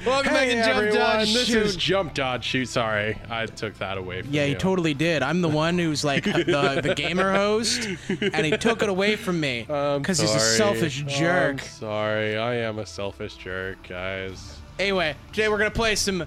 Welcome back to Jump Dodge This Shoot. is Jump Dodge Shoot. Sorry, I took that away from you. Yeah, he totally did. I'm the one who's like the gamer host, and he took it away from me because he's a selfish jerk. I'm sorry, I am a selfish jerk, guys. Anyway, today we're gonna play some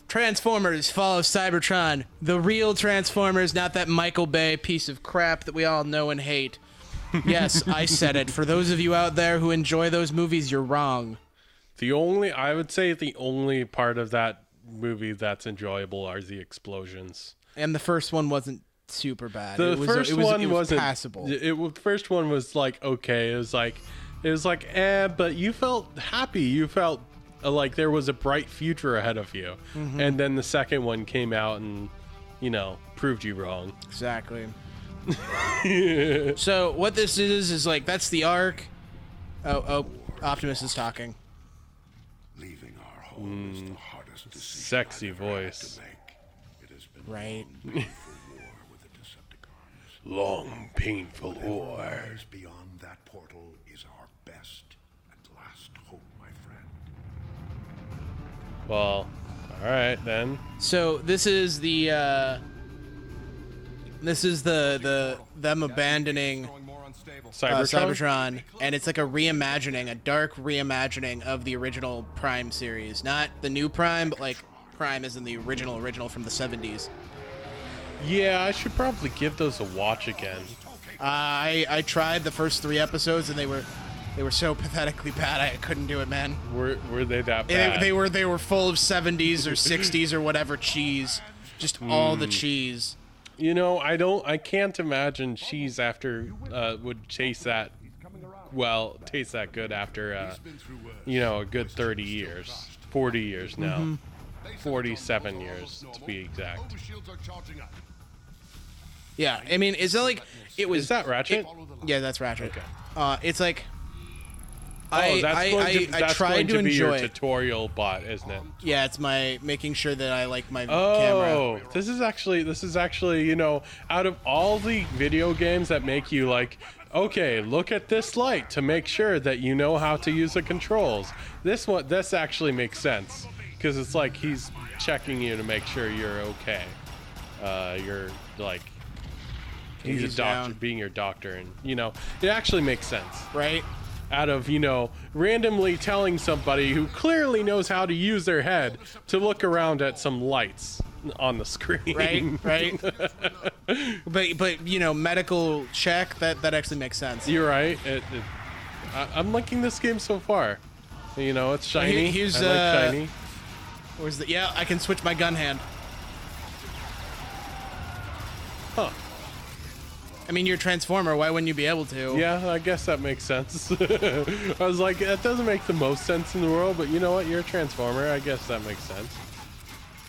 Transformers: Fall of Cybertron, the real Transformers, not that Michael Bay piece of crap that we all know and hate. Yes, I said it. For those of you out there who enjoy those movies, you're wrong. I would say the only part of that movie that's enjoyable are the explosions. And the first one wasn't super bad. The first one wasn't passable. The first one was like okay. It was like but you felt happy. You felt like there was a bright future ahead of you. Mm-hmm. And then the second one came out and, proved you wrong. Exactly. So what this is like, that's the arc. Oh, Optimus is talking. Leaving our home is the hardest decision Sexy I've ever had voice. to make. It has been Right. a long, painful war with the Decepticons. Long, painful war. Lies beyond that portal is our best and last hope, my friend. Well, all right then. So this is the them abandoning Cybertron, and it's like a reimagining, a dark reimagining of the original Prime series. Not the new Prime, but like Prime is in the original from the 70s. Yeah, I should probably give those a watch again. I tried the first 3 episodes, and they were so pathetically bad. I couldn't do it, man. Were they that bad? They were full of 70s or 60s or whatever cheese, just all the cheese. I can't imagine cheese after would taste that good after a good 30 years, 40 years now, 47 years to be exact. Yeah, I mean, it's not like it was. Is that Ratchet? Yeah, that's Ratchet. Okay. It's like that's I tried to be enjoy your it. tutorial bot, isn't it? Yeah, it's my making sure that I like my camera. Oh, this is actually, out of all the video games that make you like, okay, look at this light to make sure that you know how to use the controls. This actually makes sense because it's like he's checking you to make sure you're okay. You're like he's a doctor, down. being your doctor, and it actually makes sense, Right? out of, randomly telling somebody who clearly knows how to use their head to look around at some lights on the screen. Right. but medical check, that actually makes sense. You're right. I'm liking this game so far. It's shiny. Here's, I like shiny. Where's the? Yeah, I can switch my gun hand. Huh. I mean, you're a Transformer. Why wouldn't you be able to? Yeah, I guess that makes sense. I was like, that doesn't make the most sense in the world, but you know what? You're a Transformer. I guess that makes sense.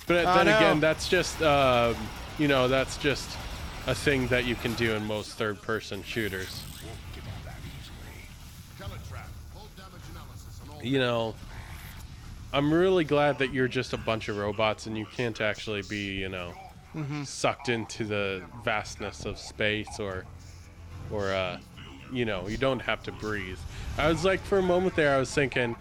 But then again, that's just, that's just a thing that you can do in most third-person shooters. I'm really glad that you're just a bunch of robots and you can't actually be, sucked into the vastness of space or you don't have to breathe. I was like, for a moment there, I was thinking,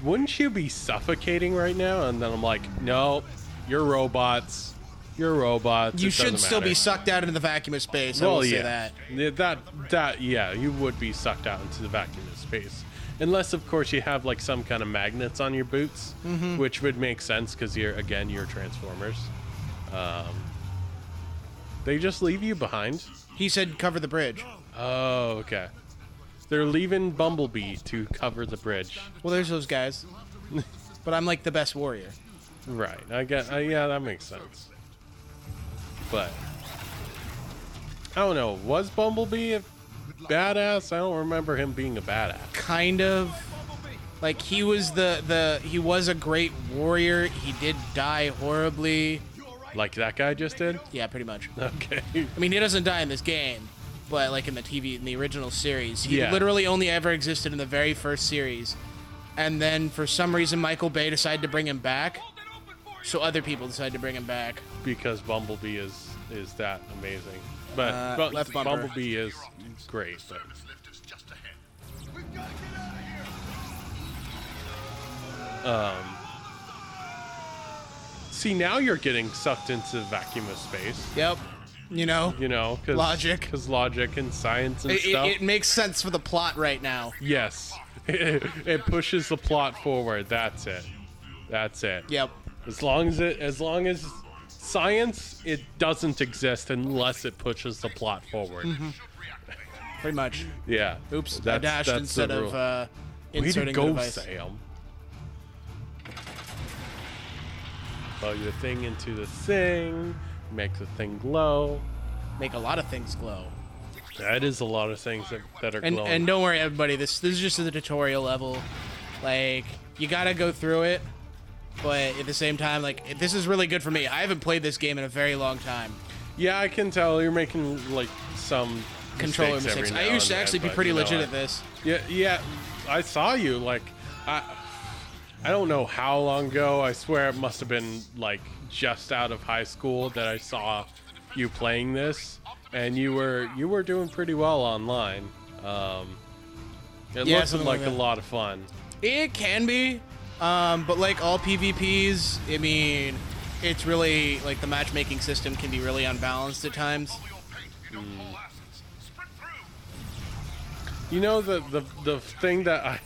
wouldn't you be suffocating right now? And then I'm like, no, you're robots. You're robots. You It should doesn't still be matter. sucked out into the vacuum of space. I will say that. Yeah, you would be sucked out into the vacuum of space. Unless, of course, you have like some kind of magnets on your boots, which would make sense because you're Transformers. They just leave you behind. He said cover the bridge. Oh, okay. They're leaving Bumblebee to cover the bridge. Well, there's those guys. But I'm like the best warrior. Right. I get. Yeah, that makes sense. But I don't know. Was Bumblebee a badass? I don't remember him being a badass. Kind of. Like he was he was a great warrior. He did die horribly. Like that guy just did? Yeah, pretty much. Okay. I mean, he doesn't die in this game, but like in the original series, he Yeah. literally only ever existed in the very first series. And then for some reason, Michael Bay decided to bring him back. So other people decided to bring him back. Because Bumblebee is that amazing. But left bumper. Bumblebee is great. But See, now you're getting sucked into the vacuum of space. Yep. You know, cause logic. Because logic and science and stuff. It makes sense for the plot right now. Yes. It pushes the plot forward. That's it. That's it. Yep. As long as science, it doesn't exist unless it pushes the plot forward. Pretty much. Yeah. Oops, I dashed instead of inserting the device. Sam. Plug the thing into the thing, make the thing glow. Make a lot of things glow. That is a lot of things that are glowing. And don't worry, everybody. This is just the tutorial level. Like, you gotta go through it, but at the same time, like, this is really good for me. I haven't played this game in a very long time. Yeah, I can tell you're making like some controller mistakes. I used to actually be pretty legit at this. Yeah. I saw you. Like, I don't know how long ago. I swear it must have been like just out of high school that I saw you playing this, and you were doing pretty well online. It looked like a lot of fun. It can be, but like all PvPs, I mean, it's really like the matchmaking system can be really unbalanced at times. You know, the thing that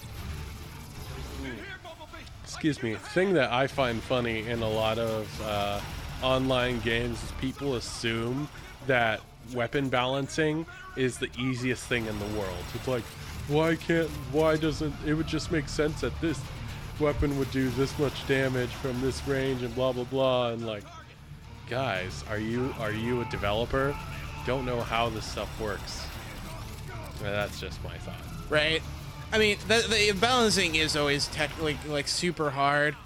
thing that I find funny in a lot of online games is people assume that weapon balancing is the easiest thing in the world. It's like, why doesn't it would just make sense that this weapon would do this much damage from this range and blah blah blah, and like, guys, are you a developer? Don't know how this stuff works. That's just my thought. Right. I mean, the balancing is always technically like super hard,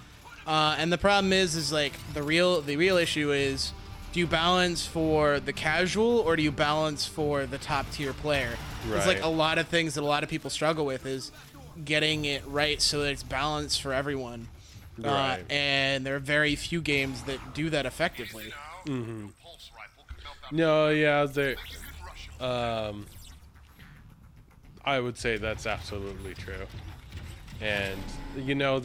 and the problem is like the real issue is, do you balance for the casual or do you balance for the top tier player? Right. It's like a lot of things that a lot of people struggle with is getting it right so that it's balanced for everyone. Right. And there are very few games that do that effectively. Mm-hmm. No, yeah, I would say that's absolutely true. And, you know,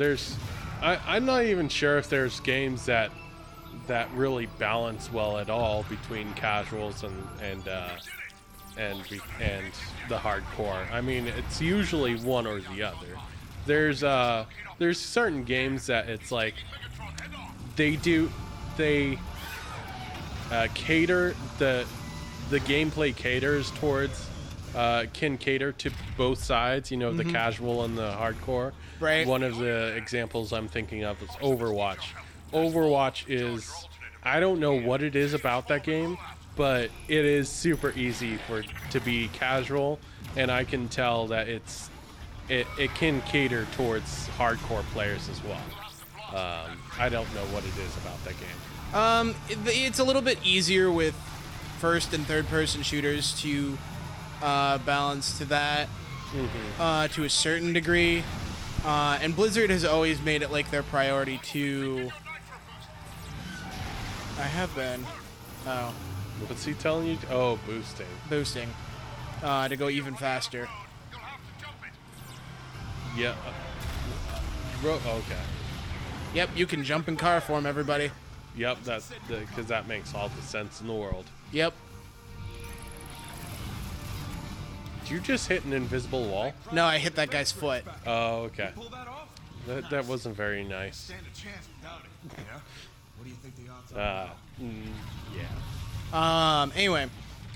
I'm not even sure if there's games that really balance well at all between casuals and the hardcore. I mean, it's usually one or the other. There's certain games that it's like they cater the gameplay caters towards can cater to both sides, you know, the casual and the hardcore. Right. One of the examples I'm thinking of is Overwatch. Overwatch is, I don't know what it is about that game, but it is super easy to be casual, and I can tell that it can cater towards hardcore players as well. I don't know what it is about that game. It's a little bit easier with first and third person shooters to balance to that to a certain degree, and Blizzard has always made it like their priority to. I have been. Oh. What's he telling you? Oh, boosting. To go even faster. Yeah. Okay. Yep, you can jump in car form, everybody. Yep, that's because that makes all the sense in the world. Yep. Did you just hit an invisible wall? No, I hit that guy's foot. Oh, okay. That wasn't very nice. Yeah. Anyway,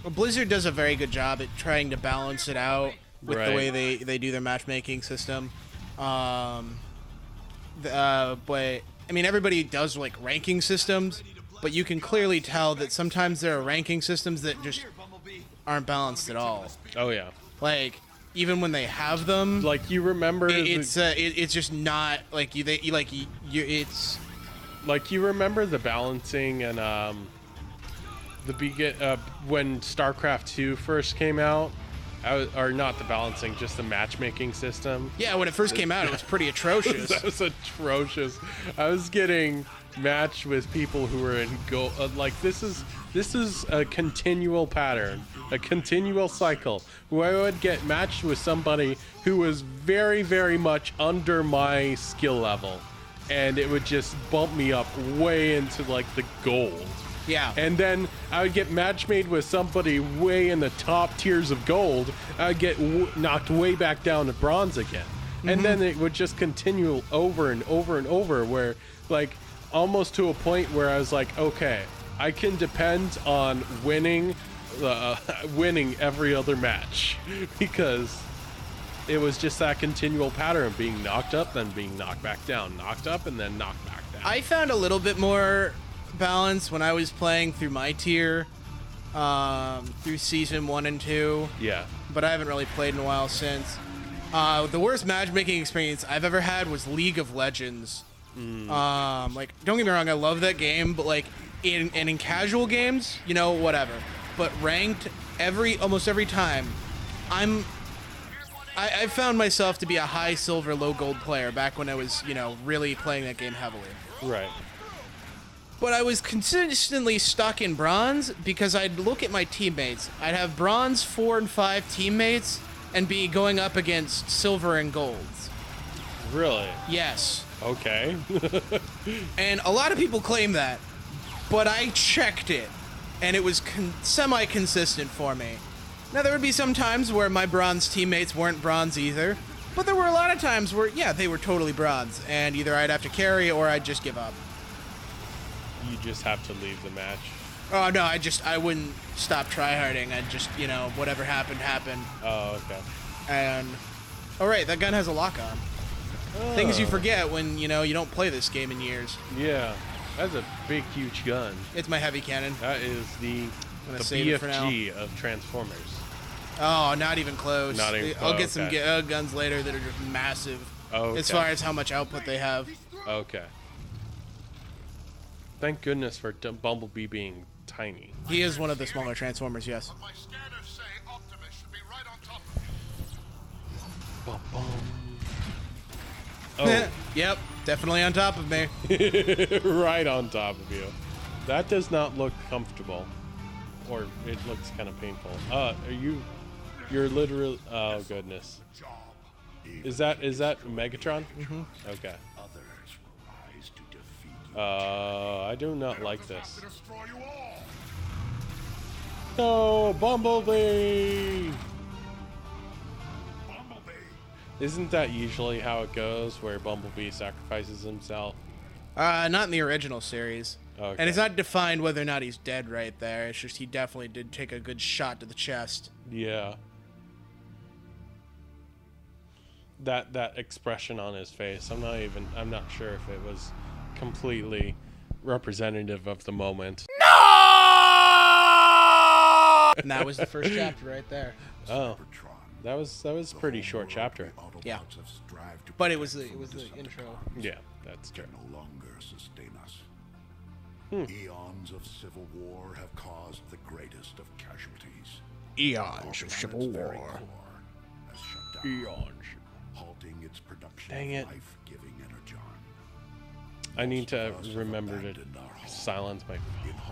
Blizzard does a very good job at trying to balance it out with the way they do their matchmaking system. But I mean, everybody does like ranking systems, but you can clearly tell that sometimes there are ranking systems that just aren't balanced at all. Oh yeah. Like even when they have them, like you remember, it's just not like it's like you remember the balancing and when StarCraft 2 first came out. Or not the balancing, just the matchmaking system. Yeah, when it first came out, it was pretty atrocious. That was atrocious. I was getting matched with people who were in gold. Like this is a continual pattern, a continual cycle. Where I would get matched with somebody who was very, very much under my skill level, and it would just bump me up way into like the gold. Yeah. And then I would get match made with somebody way in the top tiers of gold. I'd get knocked way back down to bronze again. And then it would just continue over and over and over, where like almost to a point where I was like, okay, I can depend on winning every other match, because it was just that continual pattern of being knocked up, then being knocked back down, knocked up, and then knocked back down. I found a little bit more balance when I was playing through my tier, through season 1 and 2. Yeah. But I haven't really played in a while since. The worst matchmaking experience I've ever had was League of Legends. Like, don't get me wrong, I love that game, but like in casual games, you know, whatever. But ranked, almost every time, I found myself to be a high silver, low gold player back when I was, you know, really playing that game heavily. Right. But I was consistently stuck in bronze because I'd look at my teammates. I'd have bronze 4 and 5 teammates and be going up against silver and golds. Really? Yes. Okay. And a lot of people claim that, but I checked it, and it was semi-consistent for me. Now, there would be some times where my bronze teammates weren't bronze either, but there were a lot of times where, yeah, they were totally bronze, and either I'd have to carry or I'd just give up. You just have to leave the match. Oh, no, I wouldn't stop tryharding. I'd just, you know, whatever happened, happened. Oh, okay. And, oh, right, that gun has a lock-on. Oh. Things you forget when, you know, you don't play this game in years. Yeah, that's a big, huge gun. It's my heavy cannon. That is the BFG of Transformers. Oh, not even close. Not even I'll get okay. some guns later that are just massive. Okay. As far as how much output they have. Okay. Thank goodness for Bumblebee being tiny. He is one of the smaller Transformers, yes. My scanners say Optimus should be right on top of Bum, bum. Oh. Yep, definitely on top of me. Right on top of you. That does not look comfortable. Or it looks kind of painful. You're literally, oh goodness. Is that Megatron? Mm-hmm. Okay. Others will rise to defeat you. I do not like this. No, Bumblebee! Isn't that usually how it goes, where Bumblebee sacrifices himself? Not in the original series. Okay. And it's not defined whether or not he's dead right there. It's just he definitely did take a good shot to the chest. Yeah. That expression on his face, I'm not sure if it was completely representative of the moment. And that was the first chapter right there. Oh. That was a pretty short chapter. Yeah. But it was the intro. Yeah, that's true. No longer sustain us. Eons of civil war have caused the greatest of casualties. Eons of civil Very war. core has shut down, Eons. halting its production Dang of it. life-giving energon. I need to remember to silence my...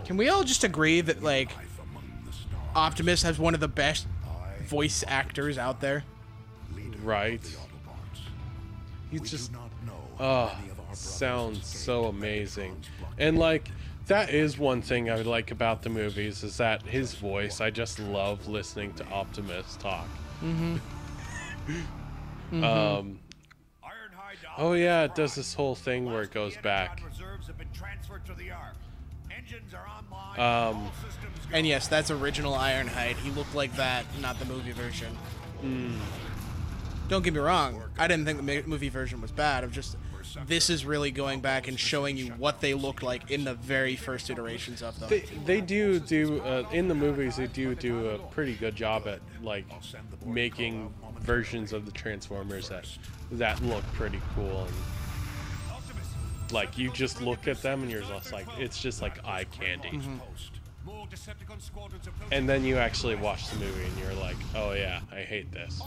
Can we all just agree that, like, Life among the stars. Optimus has one of the best voice actors out there? Right. The Autobots. He's We just... do not know Oh, how many of our brothers sounds escaped so Megatron's amazing. blood. And like, that is one thing I like about the movies, is that his voice, I just love listening to Optimus talk. Oh yeah, it does this whole thing where it goes back. And yes, that's original Ironhide. He looked like that, not the movie version. Don't get me wrong. I didn't think the movie version was bad. This is really going back and showing you what they looked like in the very first iterations of them. They do in the movies, they do a pretty good job at like making versions of the Transformers that look pretty cool, and like you just look at them and you're just like, it's just like eye candy. And then you actually watch the movie and you're like, oh yeah, I hate this.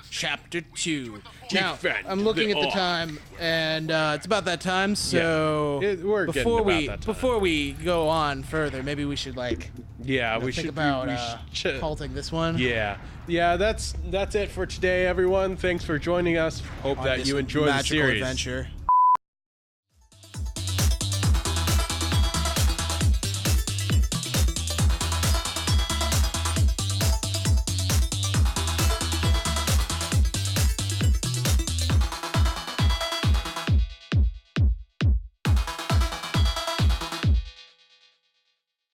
Chapter 2. Defend Now, I'm looking at the Orc. time, and it's about that time, so we're getting about that time. before we go on further, maybe we should, like, Yeah, we think should about we should, halting this one. Yeah, that's it for today, everyone. Thanks for joining us. Hope On that this you enjoyed the magical series. adventure.